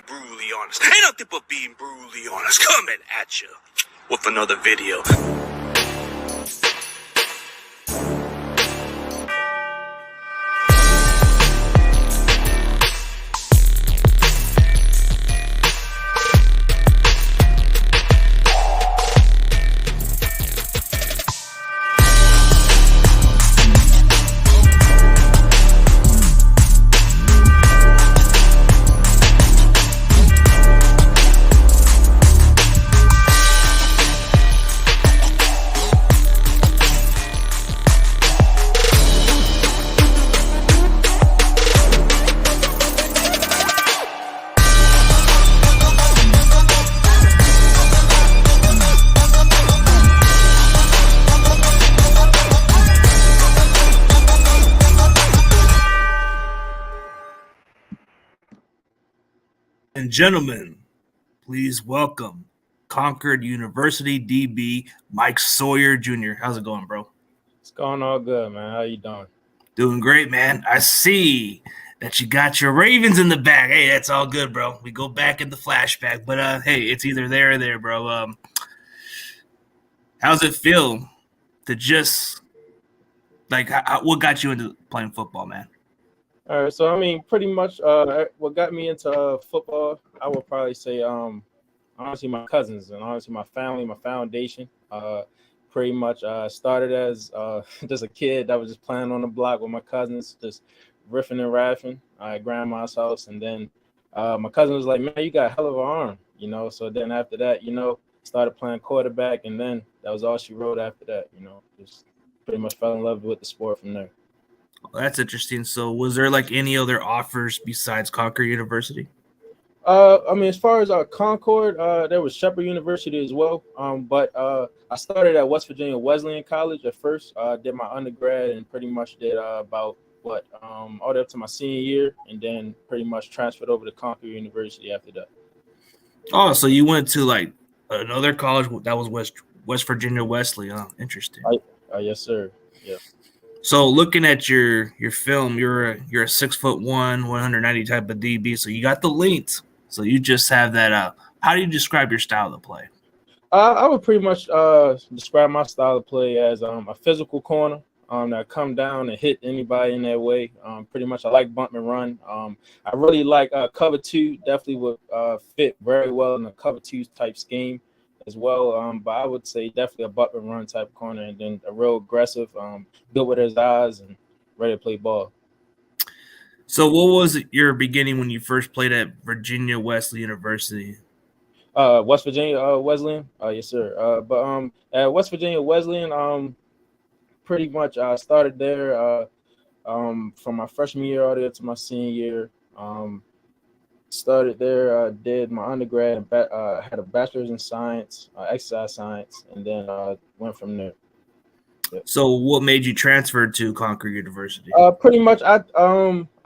Brutally honest. Ain't nothing but being brutally honest. Coming at you with another video. And gentlemen, please welcome Concord University DB Mike Sawyer Jr. How's it going, bro? It's going all good, man. How you doing? Doing great, man. I see that you got your Ravens in the bag. Hey, that's all good, bro. We go back in the flashback, but hey, it's either there or there, bro. How's it feel to just what got you into playing football, man? All right, so I mean, pretty much, what got me into football, I would probably say, honestly, my cousins and honestly my family, my foundation. Pretty much started as just a kid that was just playing on the block with my cousins, just riffing and raffing at grandma's house, and then my cousin was like, "Man, you got a hell of an arm," you know. So then after that, started playing quarterback, and then that was all she wrote after that, just pretty much fell in love with the sport from there. Well, that's interesting. So was there any other offers besides Concord University? I mean, as far as Concord, there was Shepherd University as well. But I started at West Virginia Wesleyan College at first. Did my undergrad and pretty much did about all the way up to my senior year, and then pretty much transferred over to Concord University after that. Oh, so you went to another college that was West Virginia Wesleyan. Interesting. Yes, sir. Yeah. So looking at your film, you're a 6'1", 190 type of DB. So you got the length. So you just have that. How do you describe your style of play? I would pretty much describe my style of play as a physical corner that come down and hit anybody in that way. Pretty much I like bump and run. I really like cover two. Definitely would fit very well in a cover two type scheme as well, but I would say definitely a bump and run type corner, and then a real aggressive, good with his eyes and ready to play ball. So what was your beginning when you first played at Virginia Wesleyan University? West Virginia Wesleyan, yes sir. But at West Virginia Wesleyan, pretty much I started there from my freshman year all the way up to my senior year. Started there, did my undergrad, and had a bachelor's in science, exercise science, and then went from there. Yep. So what made you transfer to Concord University? Pretty much, I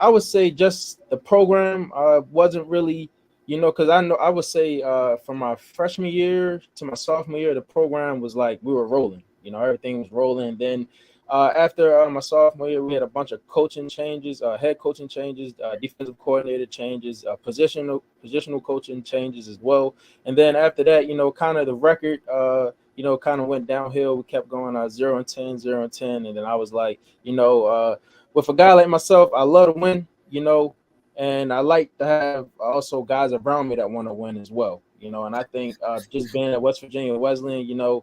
would say just the program wasn't really, because I would say from my freshman year to my sophomore year, the program was like we were rolling. Everything was rolling. Then after my sophomore year, we had a bunch of coaching changes, head coaching changes, defensive coordinator changes, positional coaching changes as well. And then after that, kind of the record, kind of went downhill. We kept going 0-10, 0-10. And then I was like, with a guy like myself, I love to win, and I like to have also guys around me that want to win as well, and I think just being at West Virginia Wesleyan,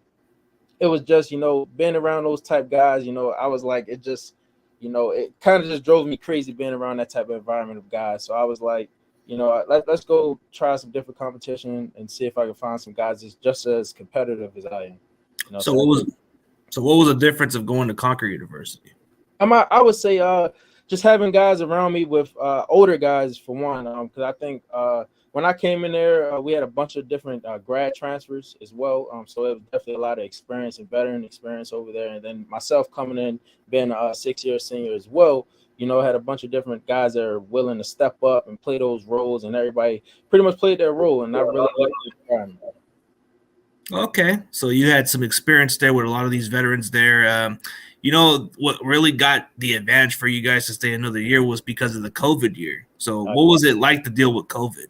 it was just, being around those type guys, I was like, it just, it kind of just drove me crazy being around that type of environment of guys. So I was like, let's go try some different competition and see if I can find some guys that's just as competitive as I am. So what was the difference of going to Concord University? I would say just having guys around me with older guys for one, because I think when I came in there, we had a bunch of different grad transfers as well. So it was definitely a lot of experience and veteran experience over there. And then myself coming in, being a 6-year senior as well, had a bunch of different guys that are willing to step up and play those roles, and everybody pretty much played their role. And I really liked the environment. Okay, so you had some experience there with a lot of these veterans there. What really got the advantage for you guys to stay another year was because of the COVID year. So what was it like to deal with COVID?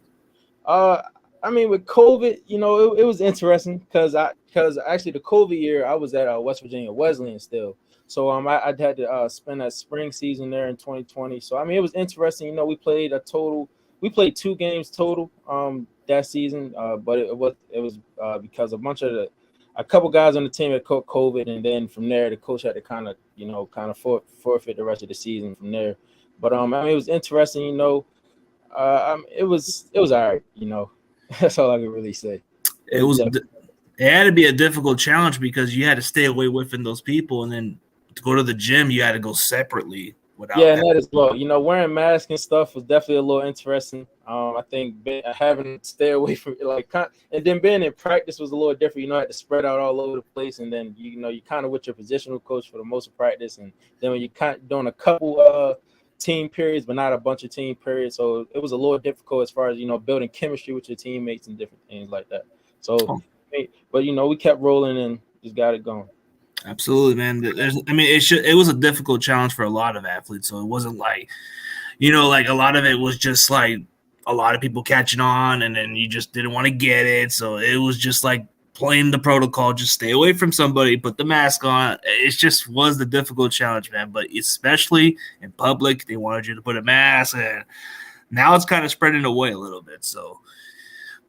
Uh, I mean, with COVID, it was interesting because actually the COVID year I was at West Virginia Wesleyan still, so I'd had to spend that spring season there in 2020. So I mean, it was interesting. We played 2 games total that season, but it was because a couple guys on the team had caught COVID, and then from there the coach had to kind of forfeit the rest of the season from there. But I mean, it was interesting. It was all right. That's all I can really say. It It was was definitely. it had to be a difficult challenge because you had to stay away within those people, and then to go to the gym, you had to go separately without Yeah, and that. that as well. Wearing masks and stuff was definitely a little interesting. I think having to stay away from and then being in practice was a little different. I had to spread out all over the place, and then you kind of with your positional coach for the most of practice, and then when you kind of doing a couple team periods, but not a bunch of team periods, so it was a little difficult as far as building chemistry with your teammates and different things like that. So, Oh, but we kept rolling and just got it going. absolutely, man. I mean, it was a difficult challenge for a lot of athletes, so it wasn't like like a lot of it was just like a lot of people catching on, and then you just didn't want to get it, so it was just like playing the protocol, just stay away from somebody, put the mask on. It just was the difficult challenge, man. But especially in public, they wanted you to put a mask, and now it's kind of spreading away a little bit. So,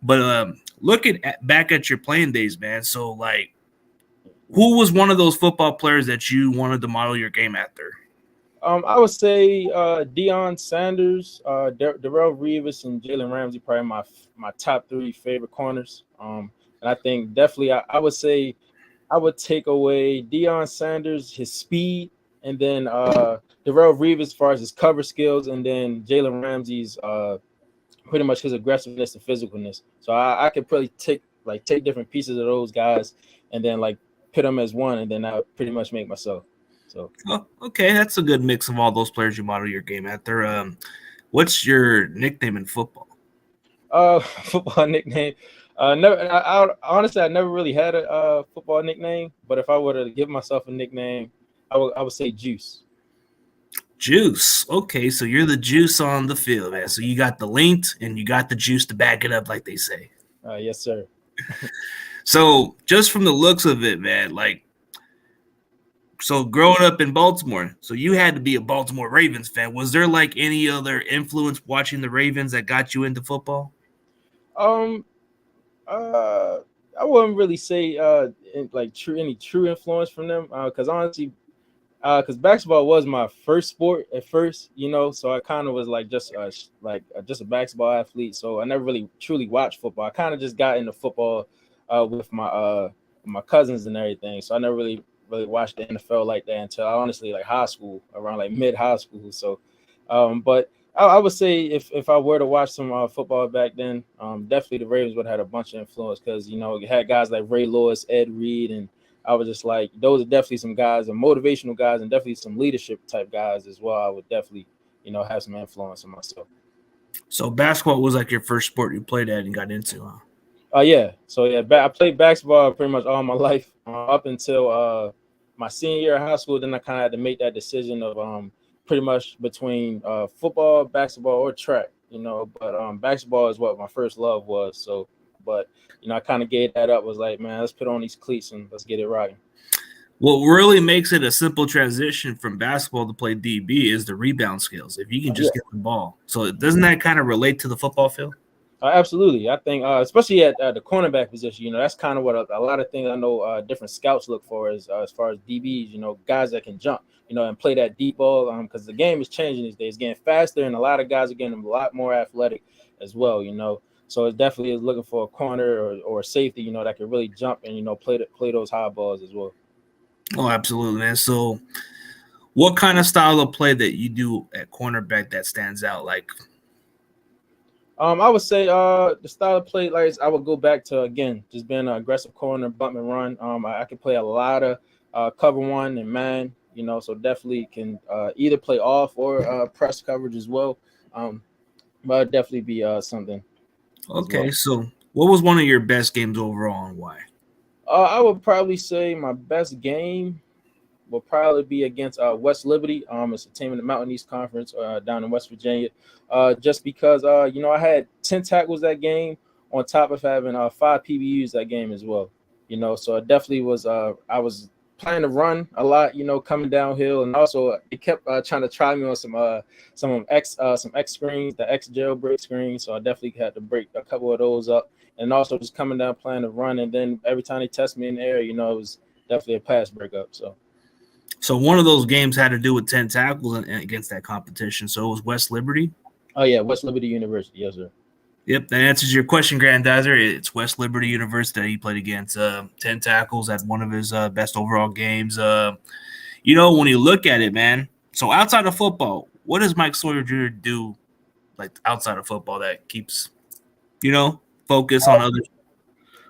but looking back at your playing days, man. So, like, who was one of those football players that you wanted to model your game after? I would say Deion Sanders, Darrell Revis, and Jalen Ramsey probably my top 3 favorite corners. And I think definitely I would say I would take away Deion Sanders, his speed, and then Darrell Revis as far as his cover skills, and then Jalen Ramsey's pretty much his aggressiveness and physicalness. So I could probably take different pieces of those guys and then put them as one, and then I would pretty much make myself. So. Oh, okay, that's a good mix of all those players you model your game after. What's your nickname in football? Football nickname. Never. Honestly, I never really had a football nickname. But if I were to give myself a nickname, I would say Juice. Juice. Okay, so you're the juice on the field, man. So you got the length and you got the juice to back it up, like they say. Yes, sir. So just from the looks of it, man, like, so growing up in Baltimore, so you had to be a Baltimore Ravens fan. Was there like any other influence watching the Ravens that got you into football? Um. I wouldn't really say any true influence from them because honestly, because basketball was my first sport at first, so I kind of was like just a basketball athlete. So I never really truly watched football. I kind of just got into football with my cousins and everything. So I never really watched the NFL like that until honestly like high school, around like mid high school. So, but I would say if I were to watch some football back then, definitely the Ravens would have had a bunch of influence because you had guys like Ray Lewis, Ed Reed, and I was just like, those are definitely some guys, and motivational guys, and definitely some leadership type guys as well. I would definitely, have some influence on myself. So basketball was like your first sport you played at and got into, huh? Yeah. So yeah, I played basketball pretty much all my life up until my senior year of high school. Then I kind of had to make that decision of pretty much between football, basketball, or track. But basketball is what my first love was. So, but I kind of gave that up. Was like, man, let's put on these cleats and let's get it right. What really makes it a simple transition from basketball to play DB is the rebound skills. If you can Yeah. just get the ball. So doesn't that kind of relate to the football field? Absolutely. I think, especially at the cornerback position, that's kind of what a lot of things I know different scouts look for is as far as DBs, guys that can jump, and play that deep ball. Because the game is changing these days, getting faster, and a lot of guys are getting a lot more athletic as well. So it definitely is looking for a corner or a safety, that can really jump and play those high balls as well. Oh, absolutely, man. So what kind of style of play that you do at cornerback that stands out? Like, I would say the style of play, like I would go back to again just being an aggressive corner, bump and run. I can play a lot of cover one and man, so definitely can either play off or press coverage as well. Um, but it'd definitely be something as okay, well. so what was one of your best games overall and why? I would probably say my best game. will probably be against West Liberty. It's a team in the Mountain East Conference down in West Virginia. Just because I had 10 tackles that game on top of having 5 PBUs that game as well. So it definitely was. I was playing to run a lot, coming downhill, and also it kept trying to try me on some X screens, the X jailbreak screens. So I definitely had to break a couple of those up, and also just coming down playing to run, and then every time they test me in the air, it was definitely a pass breakup. So one of those games had to do with 10 tackles against that competition. So it was West Liberty. Oh yeah, West Liberty University, yes sir. Yep, that answers your question, Grandizer. It's West Liberty University that he played against. 10 tackles at one of his best overall games. When you look at it, man, so outside of football, what does Mike Sawyer Jr. do, like outside of football, that keeps, focus on others?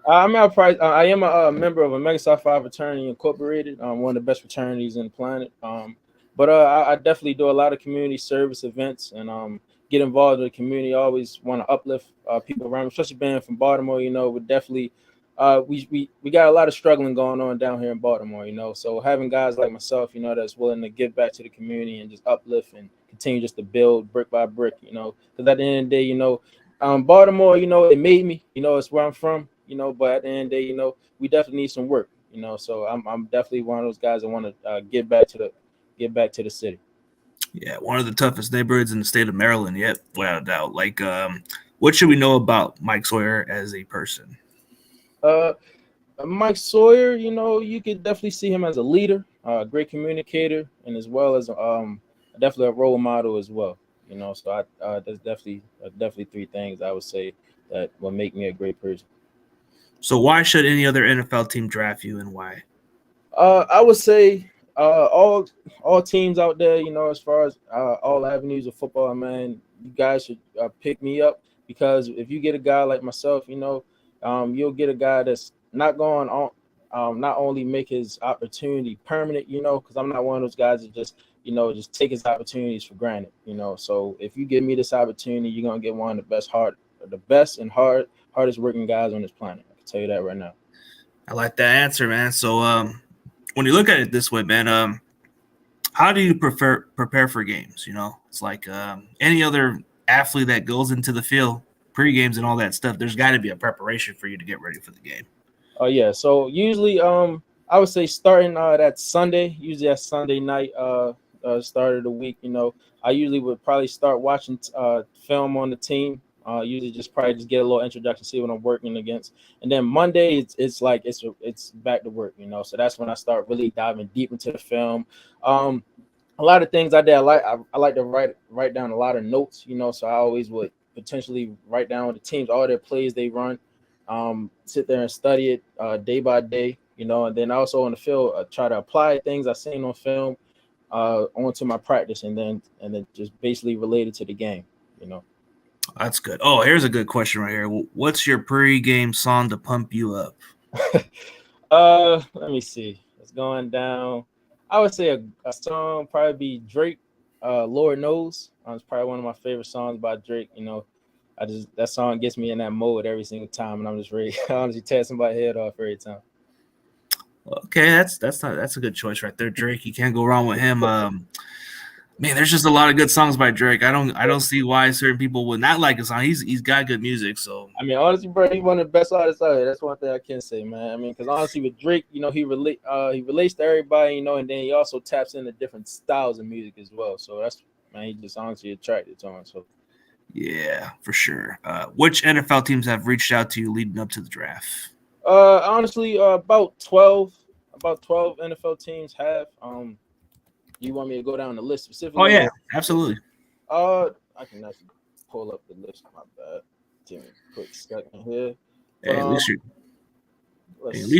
I am a member of a Mega Psi Phi fraternity incorporated, one of the best fraternities in the planet. But I definitely do a lot of community service events and get involved in the community. I always want to uplift people around, especially being from Baltimore. We definitely we got a lot of struggling going on down here in Baltimore. So having guys like myself, that's willing to give back to the community and just uplift and continue just to build brick by brick. Because at the end of the day, Baltimore, it made me. It's where I'm from. But at the end of the day, we definitely need some work. So I'm definitely one of those guys that want to get back to the city. Yeah, one of the toughest neighborhoods in the state of Maryland, yet without a doubt. Like, what should we know about Mike Sawyer as a person? Mike Sawyer, you could definitely see him as a leader, a great communicator, and as well as definitely a role model as well. So there's definitely 3 things I would say that will make me a great person. So why should any other NFL team draft you, and why? I would say all teams out there, as far as all avenues of football, man, you guys should pick me up, because if you get a guy like myself, you'll get a guy that's not going on, not only make his opportunity permanent, because I'm not one of those guys that just take his opportunities for granted, So if you give me this opportunity, you're gonna get one of the best and hardest working guys on this planet. I can tell you that right now. I like that answer, man. So when you look at it this way, man, how do you prepare for games? It's like any other athlete that goes into the field, pre-games and all that stuff. There's got to be a preparation for you to get ready for the game. Oh yeah. So usually, I would say starting that Sunday, usually that Sunday night, start of the week. I usually would probably start watching film on the team. Usually just get a little introduction, see what I'm working against, and then Monday it's back to work. So that's when I start really diving deep into the film. A lot of things I did. I like to write down a lot of notes. So I always would potentially write down the teams, all their plays they run, sit there and study it day by day. And then also on the field, try to apply things I've seen on film onto my practice, and then just basically related to the game. That's good. Oh, here's a good question right here. What's your pre-game song to pump you up? Let me see. It's going down. I would say a song probably be Drake. Lord Knows. It's probably one of my favorite songs by Drake. That song gets me in that mode every single time, and I'm just ready to honestly tear somebody's head off every time. Okay, that's a good choice right there, Drake. You can't go wrong with him. Man, there's just a lot of good songs by Drake. I don't see why certain people would not like his song. He's got good music. So I mean, honestly, bro, he's one of the best artists out here. That's one thing I can say, man. I mean, because honestly, with Drake, he relates to everybody, and then he also taps into different styles of music as well. So that's, man, he just honestly attracted to him. So yeah, for sure. Which NFL teams have reached out to you leading up to the draft? Honestly, about 12 NFL teams have. You want me to go down the list specifically? Oh yeah, absolutely. I can actually pull up the list. My bad. Give me a quick second here. Hey, at least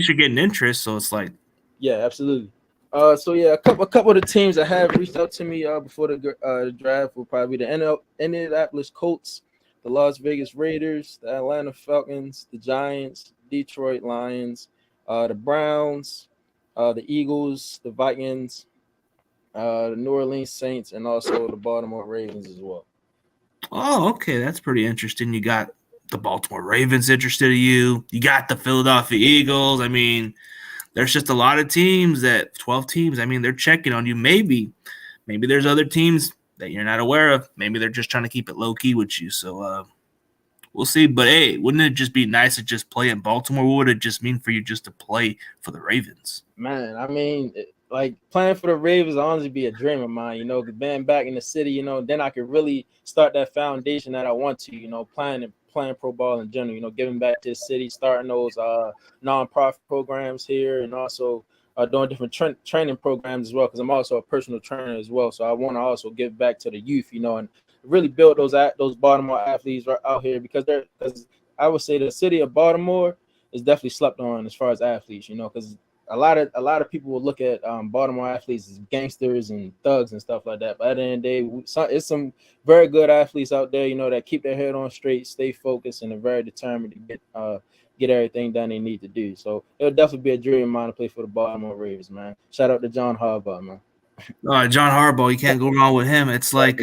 you're getting interest, so it's like, yeah, absolutely. So yeah, a couple of the teams that have reached out to me before the draft will probably be the Indianapolis Colts, the Las Vegas Raiders, the Atlanta Falcons, the Giants, Detroit Lions, the Browns, the Eagles, the Vikings, the New Orleans Saints, and also the Baltimore Ravens as well. Oh, okay, that's pretty interesting. You got the Baltimore Ravens interested in you. You got the Philadelphia Eagles. I mean, there's just a lot of teams 12 teams. I mean, they're checking on you. Maybe there's other teams that you're not aware of. Maybe they're just trying to keep it low key with you. So we'll see. But hey, wouldn't it just be nice to just play in Baltimore? What would it just mean for you just to play for the Ravens? Man, I mean, like playing for the Ravens will honestly be a dream of mine, being back in the city, then I could really start that foundation that I want to, playing pro ball in general, giving back to the city, starting those nonprofit programs here, and also doing different training programs as well, because I'm also a personal trainer as well. So I want to also give back to the youth, and really build those Baltimore athletes right out here, because I would say the city of Baltimore is definitely slept on as far as athletes, because a lot of people will look at Baltimore athletes as gangsters and thugs and stuff like that. But at the end of the day, it's some very good athletes out there, that keep their head on straight, stay focused, and are very determined to get everything done they need to do. So it'll definitely be a dream of mine to play for the Baltimore Ravens, man. Shout out to John Harbaugh, man. John Harbaugh, you can't go wrong with him. It's like,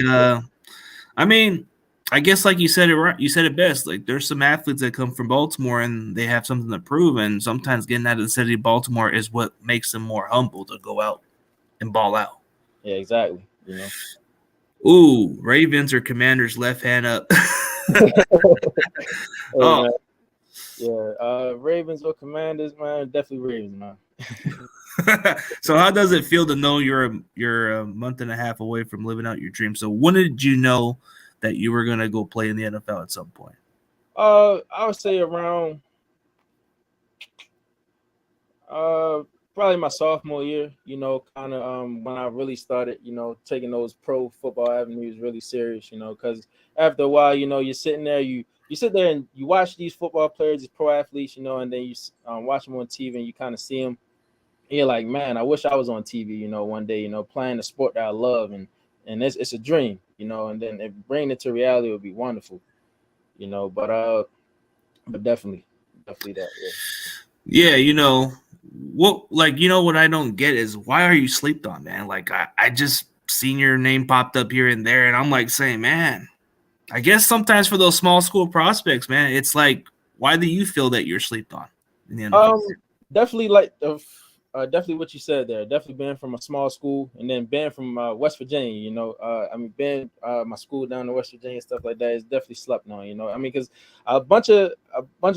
I mean, I guess like you said it right. You said it best. Like there's some athletes that come from Baltimore and they have something to prove, and sometimes getting out of the city of Baltimore is what makes them more humble to go out and ball out. Yeah, exactly. Ooh, Ravens or Commanders, left hand up. Oh, yeah. Ravens or Commanders, man. Definitely Ravens, man. So how does it feel to know you're a month and a half away from living out your dream? So when did you know that you were gonna go play in the NFL at some point? I would say around probably my sophomore year, kind of when I really started, taking those pro football avenues really serious, because after a while, you're sitting there, you sit there and you watch these football players, these pro athletes, and then you watch them on TV and you kind of see them. And you're like, man, I wish I was on TV, one day, playing the sport that I love, and it's a dream, and then if bringing it to reality would be wonderful, but definitely that. Yeah, what I don't get is why are you slept on, man? Like I just seen your name popped up here and there, and I'm like saying, man, I guess sometimes for those small school prospects, man, it's like, why do you feel that you're slept on in the NFL? Definitely like definitely what you said there. Definitely being from a small school, and then being from West Virginia. Being my school down in West Virginia, stuff like that is definitely slept on. Because a bunch of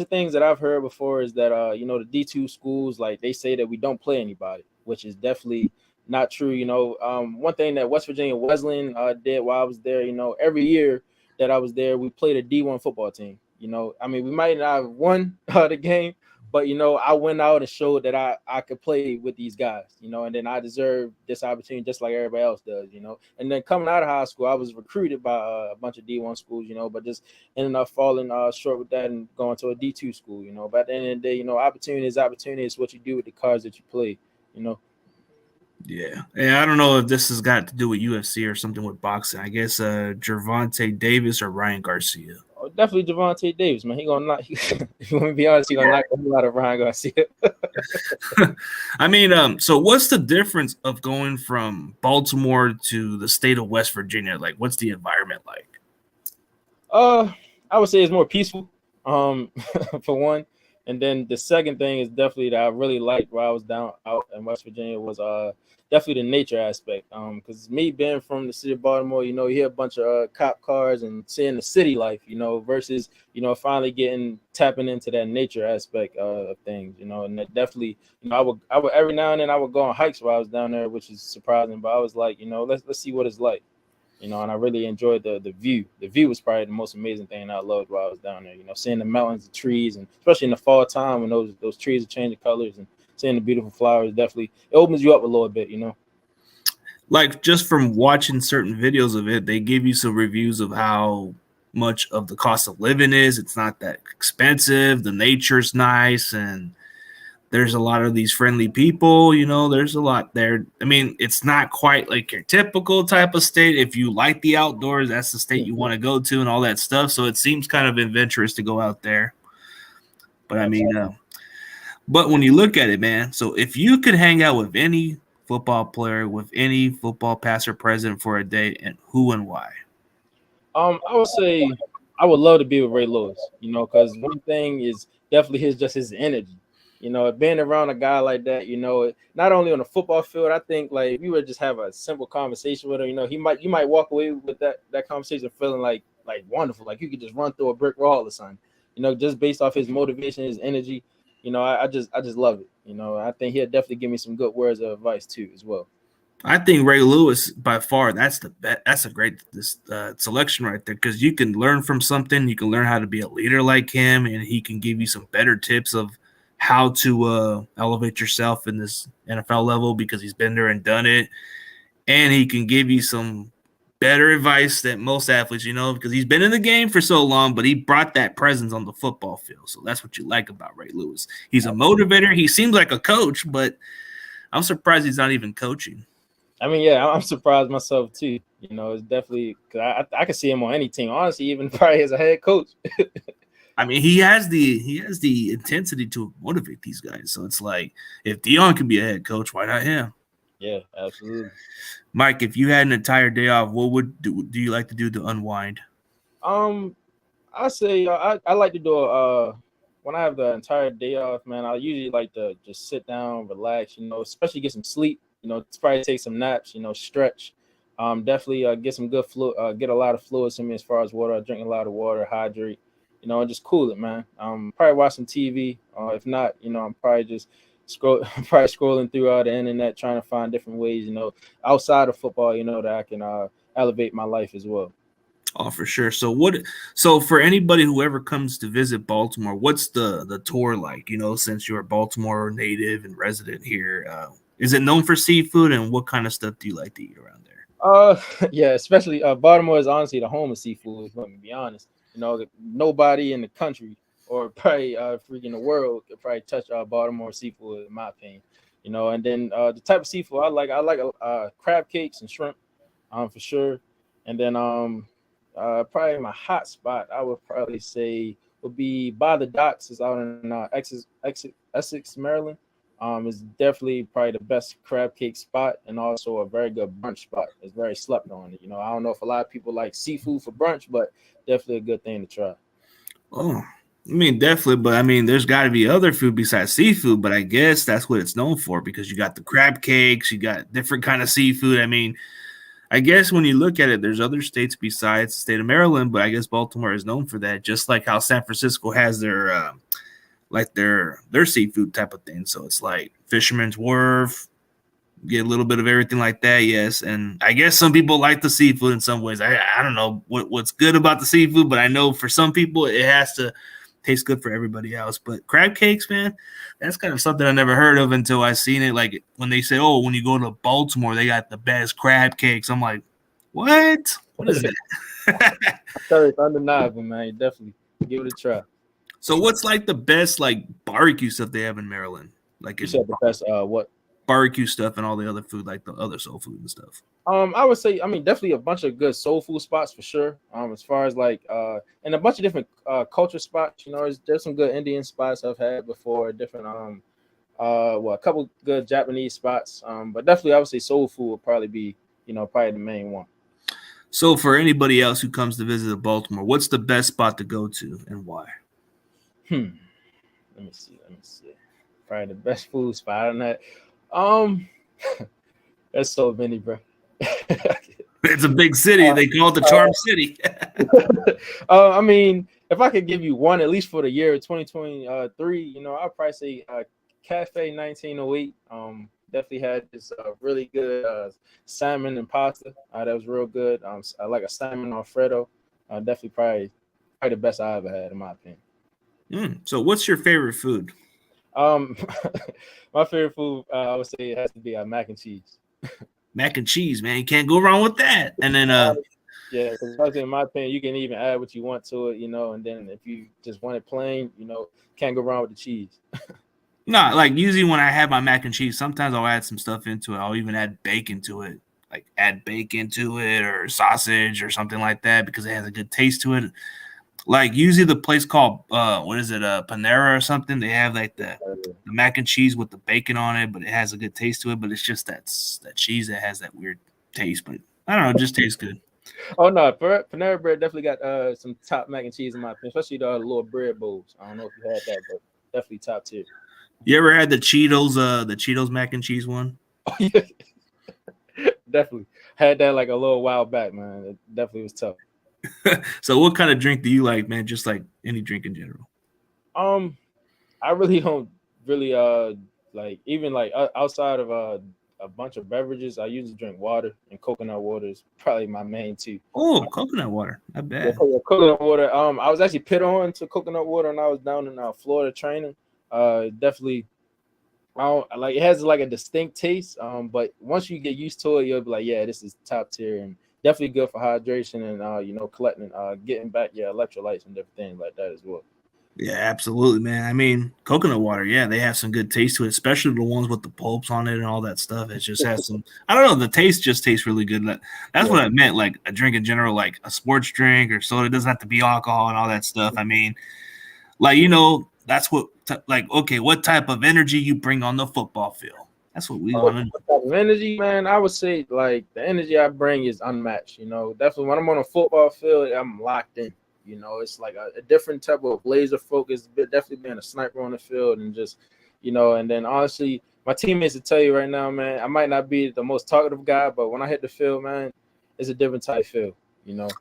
things that I've heard before is that the D2 schools, like they say that we don't play anybody, which is definitely not true. One thing that West Virginia Wesleyan did while I was there, every year that I was there, we played a D1 football team. We might not have won the game, but I went out and showed that I could play with these guys, and then I deserve this opportunity just like everybody else does, And then coming out of high school, I was recruited by a bunch of D1 schools, but just ended up falling short with that and going to a D2 school, But at the end of the day, opportunity is opportunity. It's what you do with the cards that you play, Yeah, I don't know if this has got to do with UFC or something with boxing. I guess Gervonta Davis or Ryan Garcia. Oh, definitely Gervonta Davis, man. He gonna knock. If you want to be honest, he gonna knock a lot of Ryan Garcia. So what's the difference of going from Baltimore to the state of West Virginia? Like, what's the environment like? I would say it's more peaceful. For one, and then the second thing is definitely that I really liked while I was down out in West Virginia was definitely the nature aspect. Because me being from the city of Baltimore, you hear a bunch of cop cars and seeing the city life, versus finally tapping into that nature aspect of things, and that definitely, I would every now and then I would go on hikes while I was down there, which is surprising, but I was like, let's see what it's like. And I really enjoyed the view. The view was probably the most amazing thing I loved while I was down there. Seeing the mountains, the trees, and especially in the fall time when those trees are changing colors and seeing the beautiful flowers, definitely it opens you up a little bit. Like just from watching certain videos of it, they give you some reviews of how much of the cost of living is. It's not that expensive. The nature's nice, and there's a lot of these friendly people, there's a lot there. It's not quite like your typical type of state. If you like the outdoors, that's the state you want to go to and all that stuff. So it seems kind of adventurous to go out there. But but when you look at it, man, so if you could hang out with any football player, with any football past or present for a day, and who and why? I would say I would love to be with Ray Lewis, because one thing is definitely his energy. Being around a guy like that, not only on the football field, I think like if you would just have a simple conversation with him, you might walk away with that conversation feeling like wonderful, like you could just run through a brick wall or something, just based off his motivation, his energy. I just love it. I think he'll definitely give me some good words of advice too as well. I think Ray Lewis by far that's a great selection right there because you can learn from something. You can learn how to be a leader like him, and he can give you some better tips of how to elevate yourself in this NFL level because he's been there and done it, and he can give you some better advice than most athletes, because he's been in the game for so long, but he brought that presence on the football field. So that's what you like about Ray Lewis. He's a motivator. He seems like a coach, but I'm surprised he's not even coaching. I mean, yeah, I'm surprised myself too. It's definitely because I could see him on any team. Honestly, even probably as a head coach. I mean, he has the intensity to motivate these guys. So it's like if Dion can be a head coach, why not him? Yeah, absolutely. Mike, if you had an entire day off, what do you like to do to unwind? I say I like to do when I have the entire day off, man. I usually like to just sit down, relax, especially get some sleep. Probably take some naps, stretch. Definitely get some good fluid, get a lot of fluids in me as far as water. I drink a lot of water, hydrate, and just cool it, man. Probably watch some TV. If not, I'm probably just probably scrolling through the internet trying to find different ways, outside of football, that I can elevate my life as well. Oh, for sure. So for anybody who ever comes to visit Baltimore, what's the tour like? Since you're a Baltimore native and resident here, is it known for seafood, and what kind of stuff do you like to eat around there? Yeah, especially Baltimore is honestly the home of seafood. Let me be honest. Nobody in the country or probably freaking the world could probably touch Baltimore seafood, in my opinion. And then the type of seafood I like crab cakes and shrimp, for sure. And then probably my hot spot I would probably say would be by the docks. Is out in Essex, Maryland. It's definitely probably the best crab cake spot and also a very good brunch spot. It's very slept on. I don't know if a lot of people like seafood for brunch, but definitely a good thing to try. Oh, I mean, definitely, but I mean, there's got to be other food besides seafood, but I guess that's what it's known for because you got the crab cakes, you got different kind of seafood. I mean, I guess when you look at it, there's other states besides the state of Maryland, but I guess Baltimore is known for that, just like how San Francisco has their their seafood type of thing. So it's like Fisherman's Wharf, get a little bit of everything like that, yes. And I guess some people like the seafood in some ways. I don't know what's good about the seafood, but I know for some people it has to taste good for everybody else. But crab cakes, man, that's kind of something I never heard of until I seen it. Like when they say, "Oh, when you go to Baltimore, they got the best crab cakes." I'm like, "What? What is that?" It's undeniable, man. Definitely give it a try. So, what's like the best like barbecue stuff they have in Maryland? Like You said the best what? Barbecue stuff and all the other food, like the other soul food and stuff. I would say, definitely a bunch of good soul food spots for sure. As far as like, and a bunch of different culture spots. There's some good Indian spots I've had before. Different, a couple good Japanese spots. But definitely, I would say soul food would probably be, probably the main one. So, for anybody else who comes to visit Baltimore, what's the best spot to go to and why? Let me see. Probably the best food spot on that. That's so many, bro. It's a big city. They call it the Charm City. If I could give you one, at least for the year 2023, I'd probably say Cafe 1908. Definitely had this really good salmon and pasta. That was real good. I like a salmon Alfredo. Definitely probably the best I ever had, in my opinion. So, what's your favorite food? My favorite food, I would say, it has to be mac and cheese. Mac and cheese, man. You can't go wrong with that. And then, yeah, because in my opinion, you can even add what you want to it, and then if you just want it plain, can't go wrong with the cheese. No, like usually when I have my mac and cheese, sometimes I'll add some stuff into it. I'll even add bacon to it, like add bacon to it or sausage or something like that because it has a good taste to it. Like usually the place called Panera or something, they have like the mac and cheese with the bacon on it, but it has a good taste to it. But it's just that cheese that has that weird taste. But I don't know, it just tastes good. Oh no, Panera Bread definitely got some top mac and cheese in my opinion, especially the little bread bowls. I don't know if you had that, but definitely top tier. You ever had the Cheetos mac and cheese one? Definitely had that like a little while back, man. It definitely was tough. So what kind of drink do you like, man? Just like any drink in general. Um, I really don't really like even like outside of a bunch of beverages. I usually drink water, and coconut water is probably my main two. Oh, coconut water. Not Yeah, bad. coconut water. I was actually put on to coconut water when I was down in Florida training. Definitely, I don't like it has like a distinct taste. But once you get used to it, you'll be like, yeah, this is top tier and definitely good for hydration and collecting, getting back your electrolytes and different things like that as well. Yeah, absolutely, man. I mean, coconut water, yeah, they have some good taste to it, especially the ones with the pulps on it and all that stuff. It just has some, I don't know, the taste just tastes really good. That's Yeah. what I meant, like a drink in general, like a sports drink or soda. It doesn't have to be alcohol and all that stuff. I mean, like, that's what, like, okay, what type of energy you bring on the football field? That's what we Oh, want to what type of energy, man? I would say like the energy I bring is unmatched. Definitely when I'm on a football field, I'm locked in. It's like a different type of laser focus. Definitely being a sniper on the field and just, and then honestly, my teammates will tell you right now, man, I might not be the most talkative guy, but when I hit the field, man, it's a different type feel. And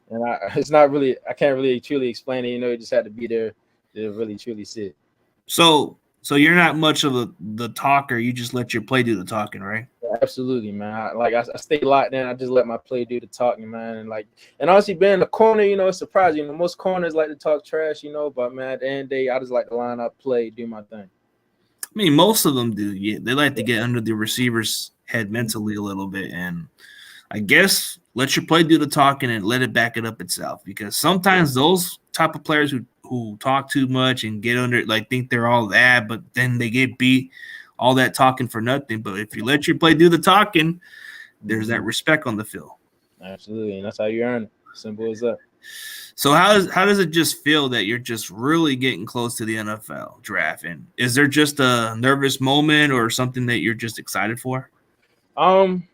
it's not really, I can't really truly explain it. You just had to be there to really truly see it. So you're not much of the talker. You just let your play do the talking, right? Absolutely, man. I stay locked in. I just let my play do the talking, man. And honestly, being in the corner, it's surprising. Most corners like to talk trash, but man, at the end of the day, I just like to line up, play, do my thing. I mean, most of them do. Yeah, they like to get under the receiver's head mentally a little bit, and I guess let your play do the talking and let it back it up itself. Because sometimes those type of players who talk too much and get under, like, think they're all that, but then they get beat. All that talking for nothing. But if you let your play do the talking, there's that respect on the field. Absolutely, and that's how you earn it. Simple as that. So how does it just feel that you're just really getting close to the NFL draft? And is there just a nervous moment or something that you're just excited for? Um,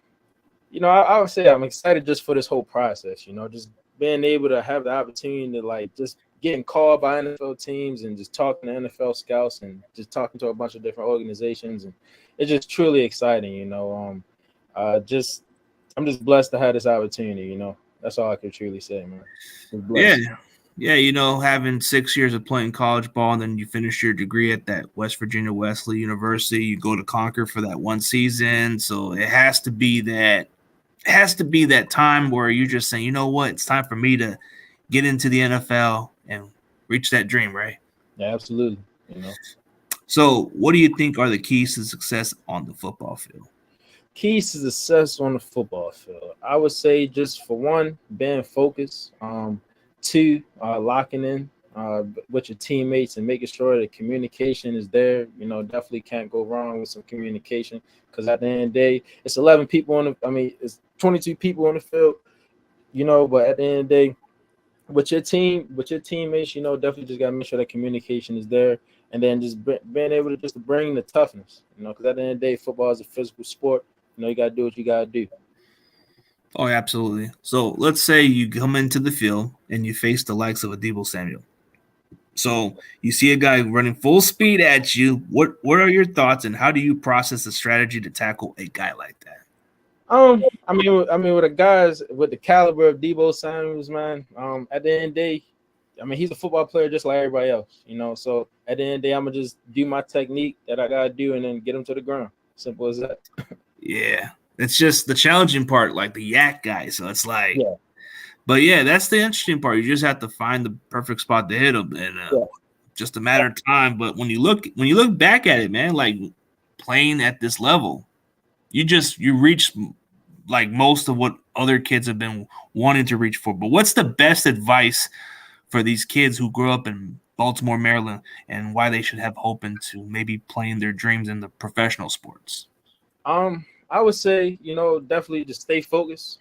I would say I'm excited just for this whole process. Just being able to have the opportunity to like just getting called by NFL teams and just talking to NFL scouts and just talking to a bunch of different organizations, and it's just truly exciting. Just I'm just blessed to have this opportunity. That's all I can truly say, man. Just Yeah. blessed. Yeah, having 6 years of playing college ball, and then you finish your degree at that West Virginia Wesley University. You go to Concord for that one season, so it has to be that time where you're just saying, you know what, it's time for me to get into the NFL and reach that dream, right? Yeah, absolutely. So, what do you think are the keys to success on the football field? Keys to success on the football field. I would say just for one, being focused. Two, locking in with your teammates and making sure the communication is there. Definitely can't go wrong with some communication because at the end of the day, it's 11 people it's 22 people on the field. But at the end of the day, with your teammates, definitely just gotta make sure that communication is there, and then just being able to just bring the toughness. Because at the end of the day, football is a physical sport. You gotta do what you gotta do. Oh, absolutely. So, let's say you come into the field and you face the likes of a Debo Samuel. So you see a guy running full speed at you. What are your thoughts, and how do you process the strategy to tackle a guy like that? With the guys with the caliber of Debo Samuels, man. At the end of the day, he's a football player just like everybody else. So at the end of the day, I'm gonna just do my technique that I gotta do, and then get him to the ground. Simple as that. Yeah, it's just the challenging part, like the yak guy. So it's like, Yeah, but yeah, that's the interesting part. You just have to find the perfect spot to hit him, and yeah. just a matter of time. But when you look back at it, man, like playing at this level, you reach like most of what other kids have been wanting to reach for. But what's the best advice for these kids who grew up in Baltimore, Maryland, and why they should have hope into maybe playing their dreams in the professional sports? I would say, definitely just stay focused.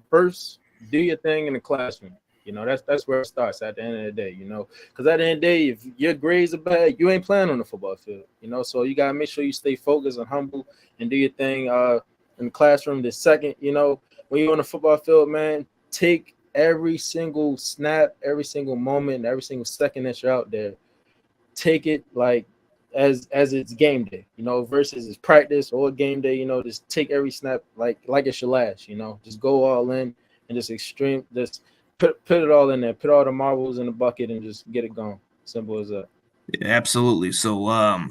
First, do your thing in the classroom. That's where it starts at the end of the day, because at the end of the day, if your grades are bad, you ain't playing on the football field, so you gotta make sure you stay focused and humble and do your thing in the classroom. The second, when you're on the football field, man, take every single snap, every single moment, every single second that you're out there, take it like as it's game day, versus it's practice or game day. Just take every snap like it's your last. Just go all in and just put it all in there, put all the marbles in the bucket, and just get it going. Simple as that. Yeah, absolutely. So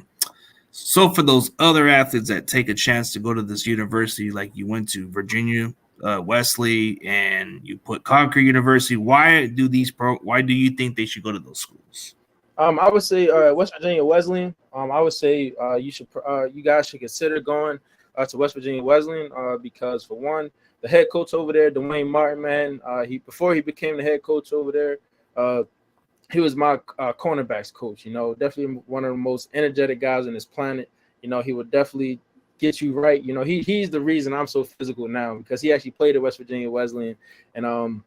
for those other athletes that take a chance to go to this university, like you went to Virginia Wesley and you put Concord University, why do you think they should go to those schools? I would say West Virginia Wesleyan. I would say you guys should consider going to West Virginia Wesleyan because, for one, the head coach over there, Dwayne Martin, man, before he became the head coach over there, he was my cornerbacks coach. Definitely one of the most energetic guys on this planet. He would definitely get you right. He's the reason I'm so physical now, because he actually played at West Virginia Wesleyan and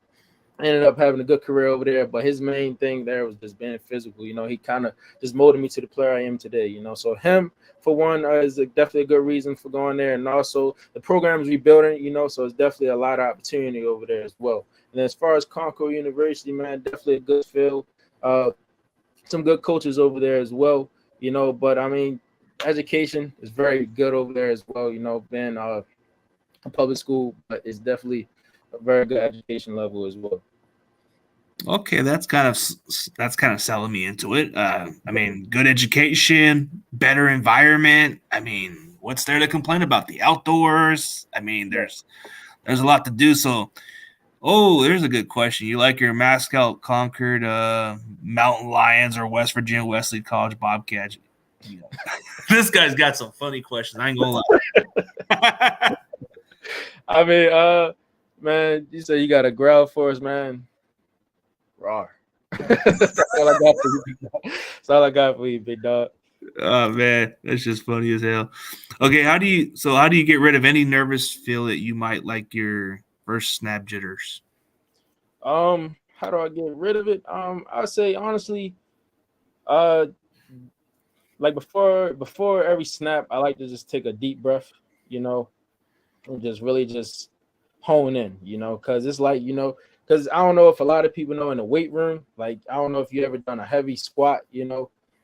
ended up having a good career over there. But his main thing there was just being physical. He kind of just molded me to the player I am today. So him, for one, is definitely a good reason for going there. And also the program is rebuilding, so it's definitely a lot of opportunity over there as well. And as far as Concord University, man, definitely a good field. Some good coaches over there as well, but I mean, education is very good over there as well, being a public school, but it's definitely a very good education level as well. Okay, that's kind of selling me into it. I mean, good education, better environment. I mean, what's there to complain about? The outdoors. I mean, there's a lot to do. So, there's a good question. You like your mascot Concord Mountain Lions or West Virginia Wesley College Bobcats? This guy's got some funny questions. I ain't gonna lie. I mean, man, you say you got a growl for us, man. Rawr. That's all I got for you, big dog. That's all I got for you, big dog. Oh man, that's just funny as hell. Okay, how do you get rid of any nervous feel that you might like your first snap jitters? How do I get rid of it? I say honestly, like before every snap, I like to just take a deep breath, and just really just hone in, because it's like, because I don't know if a lot of people know in the weight room, like I don't know if you ever done a heavy squat,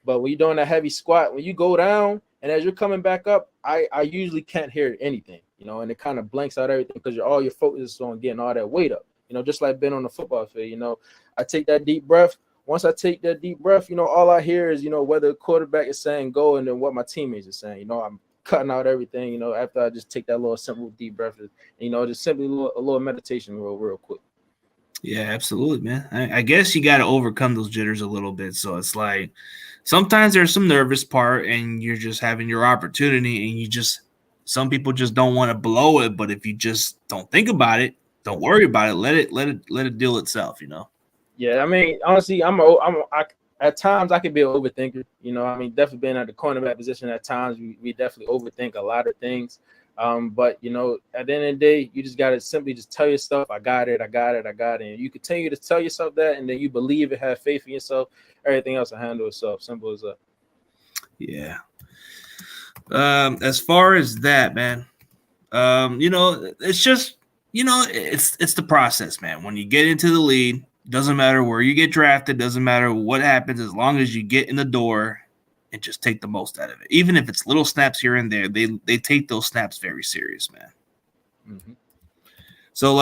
but when you're doing a heavy squat, when you go down and as you're coming back up, I usually can't hear anything, and it kind of blanks out everything because all your focus is on getting all that weight up, just like being on the football field, I take that deep breath. Once I take that deep breath, all I hear is, whether the quarterback is saying go and then what my teammates are saying, I'm cutting out everything, after I just take that little simple deep breath, just simply a little meditation real quick. Yeah, absolutely, man. I guess you got to overcome those jitters a little bit. So it's like sometimes there's some nervous part and you're just having your opportunity and some people just don't want to blow it. But if you just don't think about it, don't worry about it, let it deal itself, Yeah, I mean, honestly, at times I can be an overthinker. I mean, definitely being at the cornerback position at times, we definitely overthink a lot of things. But at the end of the day, you just gotta simply just tell yourself, I got it. And you continue to tell yourself that, and then you believe it, have faith in yourself, everything else will handle itself. Simple as that. Yeah. As far as that, man, it's just, it's the process, man. When you get into the league, doesn't matter where you get drafted, doesn't matter what happens, as long as you get in the door and just take the most out of it. Even if it's little snaps here and there, they take those snaps very serious, man. Mm-hmm. So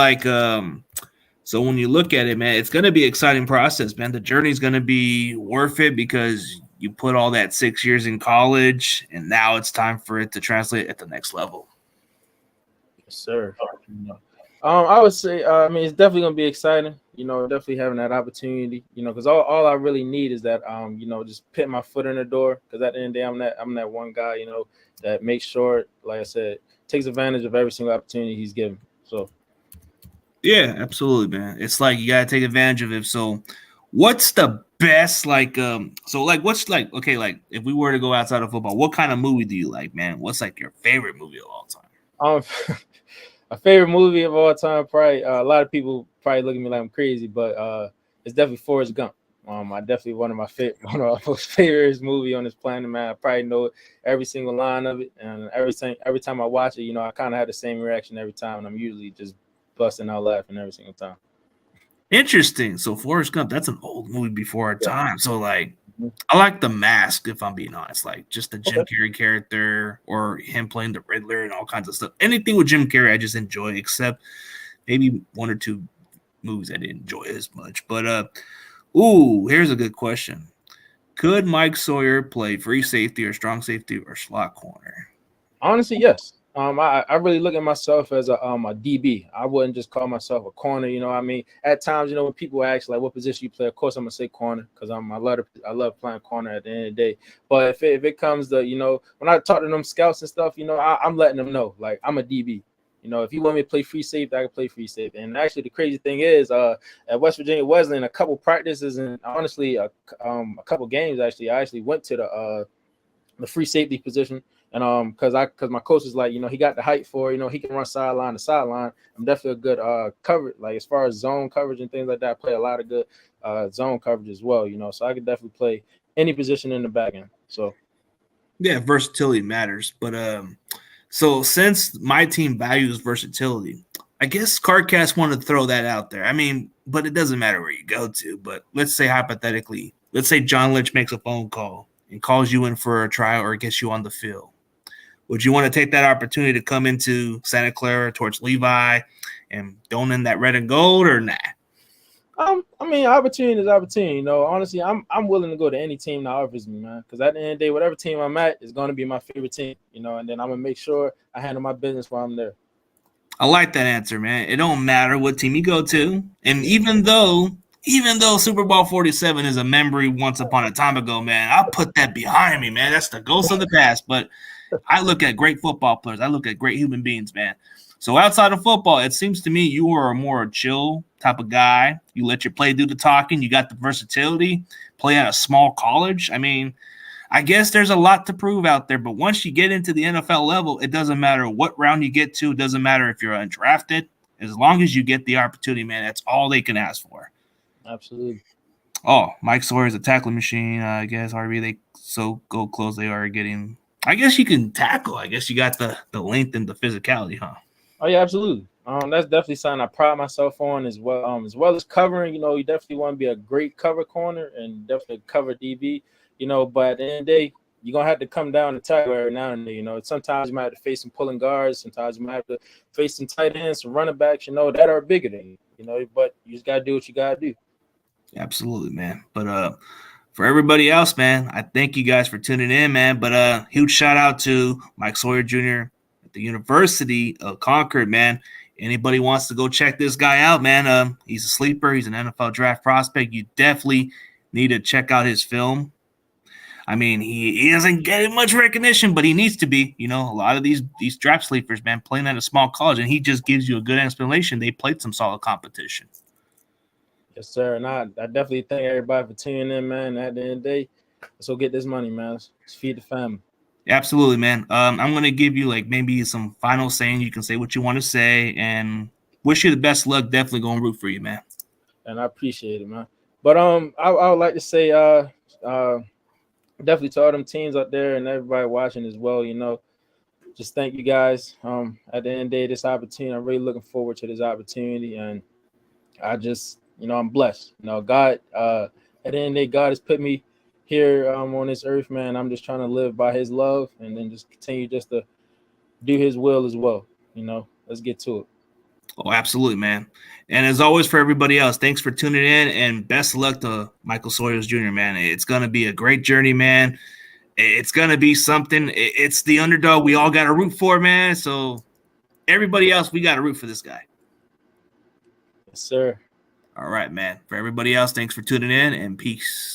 so when you look at it, man, it's going to be an exciting process, man. The journey is going to be worth it because you put all that 6 years in college and now it's time for it to translate at the next level. Yes, sir. I would say, I mean, it's definitely gonna be exciting. Definitely having that opportunity. Because all I really need is that, just put my foot in the door. Because at the end of the day, I'm that one guy, that makes sure, like I said, takes advantage of every single opportunity he's given. So, yeah, absolutely, man. It's like you gotta take advantage of it. So, what's the best okay, like if we were to go outside of football, what kind of movie do you like, man? What's like your favorite movie of all time? A favorite movie of all time, probably a lot of people probably look at me like I'm crazy, but it's definitely Forrest Gump. I definitely one of my most favorite movie on this planet, man. I probably know every single line of it, and every time I watch it, I kind of have the same reaction every time, and I'm usually just busting out laughing every single time. Interesting. So Forrest Gump, that's an old movie before our time. So like, I like the Mask, if I'm being honest. Like just the Jim Okay. Carrey character or him playing the Riddler and all kinds of stuff. Anything with Jim Carrey, I just enjoy, except maybe one or two movies I didn't enjoy as much. But here's a good question. Could Mike Sawyer play free safety or strong safety or slot corner? Honestly, yes. I really look at myself as a DB. I wouldn't just call myself a corner. You know what I mean? At times, when people ask like what position you play, of course I'm gonna say corner because I love playing corner at the end of the day. But if it comes to when I talk to them scouts and stuff, I'm letting them know like I'm a DB. If you want me to play free safety, I can play free safety. And actually, the crazy thing is, at West Virginia Wesleyan, a couple practices and honestly, a couple games actually, I actually went to the free safety position. And because my coach is like, he got the height for, he can run sideline to sideline. I'm definitely a good coverage, like as far as zone coverage and things like that. I play a lot of good zone coverage as well, so I could definitely play any position in the back end. So yeah, versatility matters. But so since my team values versatility, I guess Cardcast wanted to throw that out there. I mean, but it doesn't matter where you go to. But let's say hypothetically, let's say John Lynch makes a phone call and calls you in for a trial or gets you on the field. Would you want to take that opportunity to come into Santa Clara towards Levi and don in that red and gold or not? I mean, opportunity is opportunity. Honestly, I'm willing to go to any team that offers me, man. Because at the end of the day, whatever team I'm at is going to be my favorite team. And then I'm gonna make sure I handle my business while I'm there. I like that answer, man. It don't matter what team you go to, and even though Super Bowl 47 is a memory once upon a time ago, man, I'll put that behind me, man. That's the ghost of the past. But I look at great football players. I look at great human beings, man. So outside of football, it seems to me you are a more chill type of guy. You let your play do the talking. You got the versatility. Play at a small college. I mean, I guess there's a lot to prove out there, but once you get into the NFL level, it doesn't matter what round you get to. It doesn't matter if you're undrafted. As long as you get the opportunity, man, that's all they can ask for. Absolutely. Oh, Mike Sawyer is a tackling machine. I guess RB, they so go close they are getting. I guess you can tackle. I guess you got the length and the physicality, huh? Oh yeah, absolutely. That's definitely something I pride myself on as well. As well as covering, you definitely want to be a great cover corner and definitely cover DB. But at the end of the day, you're gonna have to come down and tackle every now and then. Sometimes you might have to face some pulling guards. Sometimes you might have to face some tight ends, some running backs. That are bigger than you. But you just gotta do what you gotta do. Absolutely, man. But for everybody else, man, I thank you guys for tuning in, man. But huge shout out to Mike Sawyer Jr. at the University of Concord, man. Anybody wants to go check this guy out, man? He's a sleeper. He's an NFL draft prospect. You definitely need to check out his film. I mean, he doesn't get much recognition, but he needs to be. A lot of these draft sleepers, man, playing at a small college, and he just gives you a good explanation. They played some solid competition. Yes, sir. And I definitely thank everybody for tuning in, man. At the end of the day, let's go get this money, man. Let's feed the family. Absolutely, man. I'm gonna give you like maybe some final saying. You can say what you want to say, and wish you the best luck. Definitely gonna root for you, man. And I appreciate it, man. But I would like to say definitely to all them teams out there and everybody watching as well. Just thank you guys. At the end of the day, this opportunity, I'm really looking forward to this opportunity, and I just, I'm blessed. God, at the end of the day, God has put me here on this earth, man. I'm just trying to live by His love, and then just continue just to do His will as well. Let's get to it. Oh, absolutely, man. And as always, for everybody else, thanks for tuning in, and best of luck to Michael Sawyers Jr., man. It's gonna be a great journey, man. It's gonna be something. It's the underdog we all got to root for, man. So everybody else, we got to root for this guy. Yes, sir. All right, man. For everybody else, thanks for tuning in, and peace.